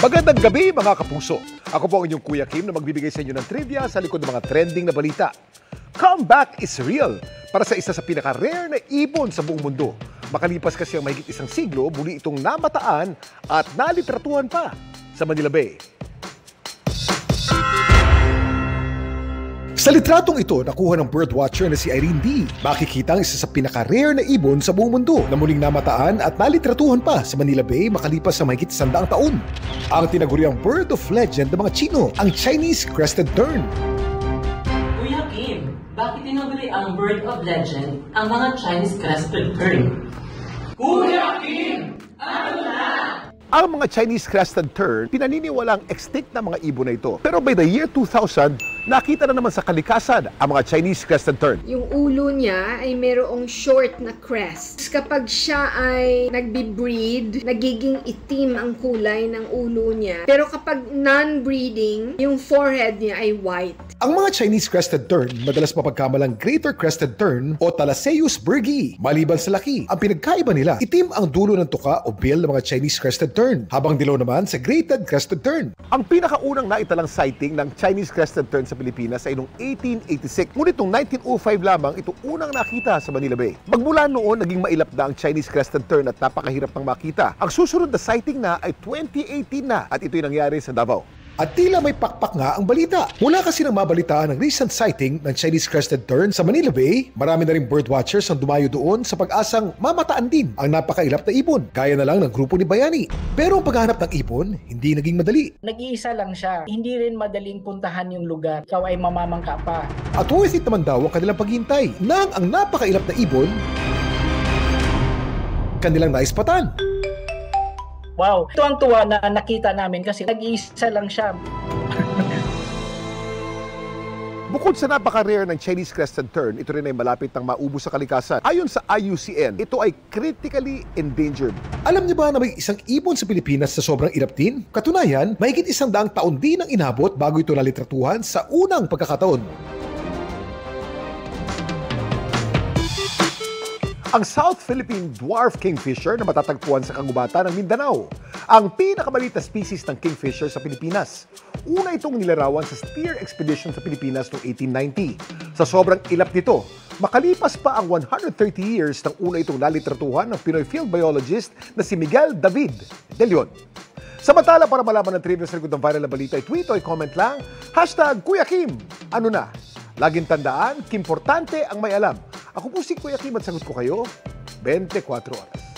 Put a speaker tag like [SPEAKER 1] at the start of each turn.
[SPEAKER 1] Magandang gabi mga kapuso. Ako po ang inyong Kuya Kim na magbibigay sa inyo ng trivia sa likod ng mga trending na balita. Comeback is real para sa isa sa pinaka-rare na ibon sa buong mundo. Makalipas kasi ang mahigit isang siglo, muli itong namataan at nalitratuhan pa sa Manila Bay. Sa litratong ito, nakuha ng birdwatcher na si Irene D. Makikita ang isa sa pinaka-rare na ibon sa buong mundo na muling namataan at nalitratuhan pa sa Manila Bay makalipas sa mahigit 100 taon. Ang tinaguriang bird of legend ng mga Chino, ang Chinese Crested Tern.
[SPEAKER 2] Kuya Kim, bakit tinaguri ang bird of legend ang mga Chinese Crested Tern? Kuya Kim, ano na?
[SPEAKER 1] Ang mga Chinese Crested Tern, pinaniniwalang extinct na mga ibon na ito. Pero by the year 2000, nakita na naman sa kalikasan ang mga Chinese Crested Tern.
[SPEAKER 3] Yung ulo niya ay merong short na crest. Kapag siya ay nagbi-breed, nagiging itim ang kulay ng ulo niya. Pero kapag non-breeding, yung forehead niya ay white.
[SPEAKER 1] Ang mga Chinese Crested Tern, madalas mapagkamalang Greater Crested Tern o Thalassius berghii. Maliban sa laki, ang pinagkaiba nila, itim ang dulo ng tuka o bill ng mga Chinese Crested Tern, habang dilaw naman sa Greater Crested Tern. Ang pinakaunang naitalang sighting ng Chinese Crested Tern sa Pilipinas ay noong 1886. Ngunit noong 1905 lamang ito unang nakita sa Manila Bay. Magmula noon, naging mailap na ang Chinese Crested Tern at napakahirap ng makita. Ang susunod na sighting na ay 2018 na at ito'y nangyari sa Davao. At tila may pakpak nga ang balita. Mula kasi nang mabalitaan ng recent sighting ng Chinese Crested Tern sa Manila Bay, marami na rin birdwatchers ang dumayo doon sa pag-asang mamataan din ang napakailap na ibon, gaya na lang ng grupo ni Bayani. Pero ang paghahanap ng ibon, hindi naging madali.
[SPEAKER 4] Nag-iisa lang siya. Hindi rin madaling puntahan yung lugar. Ikaw ay mamamangka pa.
[SPEAKER 1] At worth it naman daw ang kanilang paghintay nang ang napakailap na ibon kanilang naispatan.
[SPEAKER 4] Wow, tuwang-tuwa na nakita namin kasi nag-iisa lang siya.
[SPEAKER 1] Bukod sa napaka-rare ng Chinese Crested Tern, ito rin ay malapit ng maubos sa kalikasan. Ayon sa IUCN, ito ay critically endangered. Alam niyo ba na may isang ibon sa Pilipinas na sobrang ilap din? Katunayan, mahigit 100 taon din ang inabot bago ito nalitratuhan sa unang pagkakataon. Ang South Philippine Dwarf Kingfisher na matatagpuan sa kagubatan ng Mindanao. Ang pinakamalita species ng kingfisher sa Pilipinas. Una itong nilarawan sa Spear Expedition sa Pilipinas noong 1890. Sa sobrang ilap nito, makalipas pa ang 130 years nang una itong nalitratuhan ng Pinoy field biologist na si Miguel David de Leon. Samantala, para malaman ng trivia sa likod ng viral na balita, tweet o comment lang, #Kuya Kim, ano na? Laging tandaan, kimportante ang may alam. Ako po si Kuya Kim at sagot ko kayo 24 oras.